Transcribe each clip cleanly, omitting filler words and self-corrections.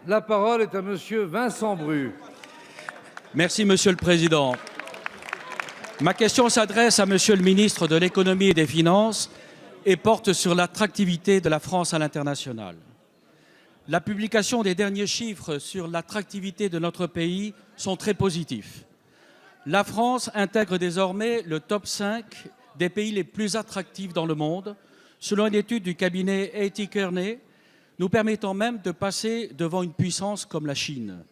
La parole est à Monsieur Vincent Bru. Merci, Monsieur le Président. Ma question s'adresse à Monsieur le ministre de l'Économie et des Finances et porte sur l'attractivité de la France à l'international. La publication des derniers chiffres sur l'attractivité de notre pays sont très positifs. La France intègre désormais le top 5 des pays les plus attractifs dans le monde, selon une étude du cabinet A.T. Kearney, nous permettant même de passer devant une puissance comme la Chine.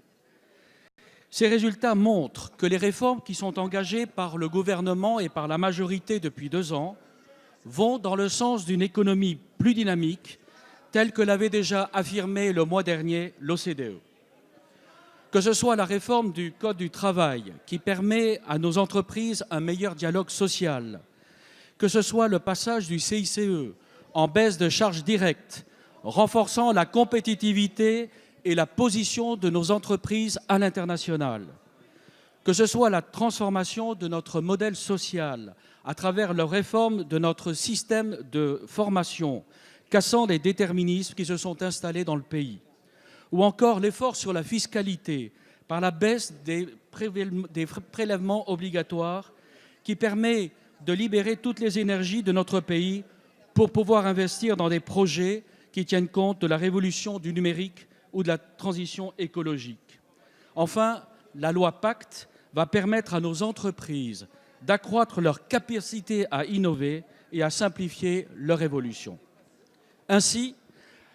Ces résultats montrent que les réformes qui sont engagées par le gouvernement et par la majorité depuis 2 ans vont dans le sens d'une économie plus dynamique, telle que l'avait déjà affirmé le mois dernier l'OCDE. Que ce soit la réforme du Code du travail qui permet à nos entreprises un meilleur dialogue social, que ce soit le passage du CICE en baisse de charges directes, renforçant la compétitivité et la position de nos entreprises à l'international, que ce soit la transformation de notre modèle social à travers la réforme de notre système de formation, cassant les déterminismes qui se sont installés dans le pays, ou encore l'effort sur la fiscalité par la baisse des prélèvements obligatoires qui permet de libérer toutes les énergies de notre pays pour pouvoir investir dans des projets qui tiennent compte de la révolution du numérique ou de la transition écologique. Enfin, la loi Pacte va permettre à nos entreprises d'accroître leur capacité à innover et à simplifier leur évolution. Ainsi,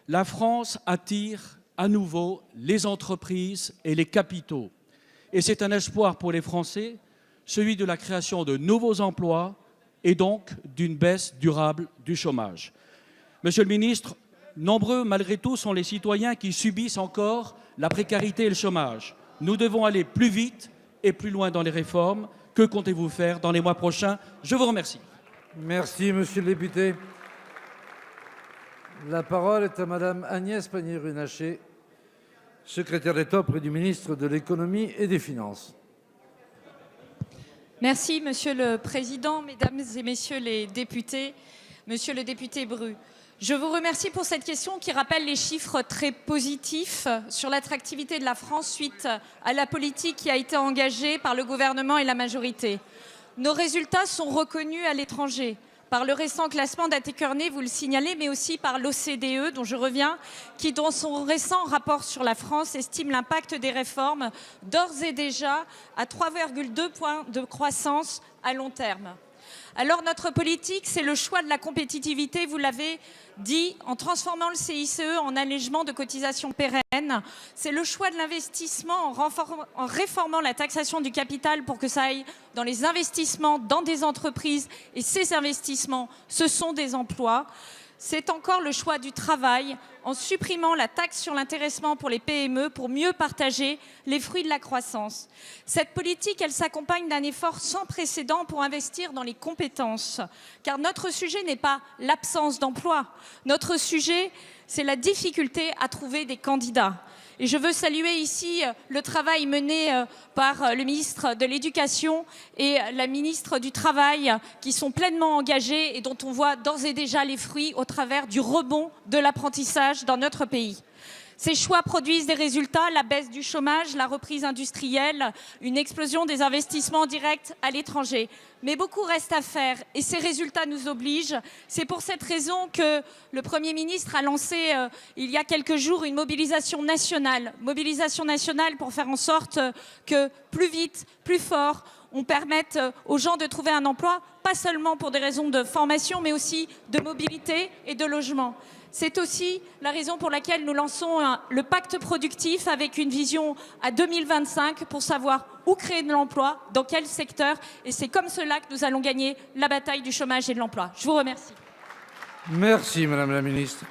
la France attire à nouveau les entreprises et les capitaux. Et c'est un espoir pour les Français, celui de la création de nouveaux emplois et donc d'une baisse durable du chômage. Monsieur le ministre, nombreux malgré tout sont les citoyens qui subissent encore la précarité et le chômage. Nous devons aller plus vite et plus loin dans les réformes. Que comptez-vous faire dans les mois prochains? Je vous remercie. Merci, Monsieur le député. La parole est à Madame Agnès Pannier-Runacher, secrétaire d'État auprès du ministre de l'Économie et des Finances. Merci, Monsieur le Président, Mesdames et Messieurs les députés, Monsieur le député Bru. Je vous remercie pour cette question qui rappelle les chiffres très positifs sur l'attractivité de la France suite à la politique qui a été engagée par le gouvernement et la majorité. Nos résultats sont reconnus à l'étranger par le récent classement d'A.T. Kearney, vous le signalez, mais aussi par l'OCDE, dont je reviens, qui, dans son récent rapport sur la France, estime l'impact des réformes d'ores et déjà à 3,2 points de croissance à long terme. Alors notre politique, c'est le choix de la compétitivité, vous l'avez dit, en transformant le CICE en allègement de cotisations pérennes. C'est le choix de l'investissement en réformant la taxation du capital pour que ça aille dans les investissements dans des entreprises. Et ces investissements, ce sont des emplois. C'est encore le choix du travail en supprimant la taxe sur l'intéressement pour les PME pour mieux partager les fruits de la croissance. Cette politique, elle s'accompagne d'un effort sans précédent pour investir dans les compétences. Car notre sujet n'est pas l'absence d'emploi. Notre sujet, c'est la difficulté à trouver des candidats. Et je veux saluer ici le travail mené par le ministre de l'Éducation et la ministre du Travail qui sont pleinement engagés et dont on voit d'ores et déjà les fruits au travers du rebond de l'apprentissage dans notre pays. Ces choix produisent des résultats, la baisse du chômage, la reprise industrielle, une explosion des investissements directs à l'étranger. Mais beaucoup reste à faire et ces résultats nous obligent. C'est pour cette raison que le Premier ministre a lancé il y a quelques jours une mobilisation nationale pour faire en sorte que plus vite, plus fort, on permette aux gens de trouver un emploi, pas seulement pour des raisons de formation, mais aussi de mobilité et de logement. C'est aussi la raison pour laquelle nous lançons le pacte productif avec une vision à 2025 pour savoir où créer de l'emploi, dans quel secteur. Et c'est comme cela que nous allons gagner la bataille du chômage et de l'emploi. Je vous remercie. Merci, Madame la Ministre.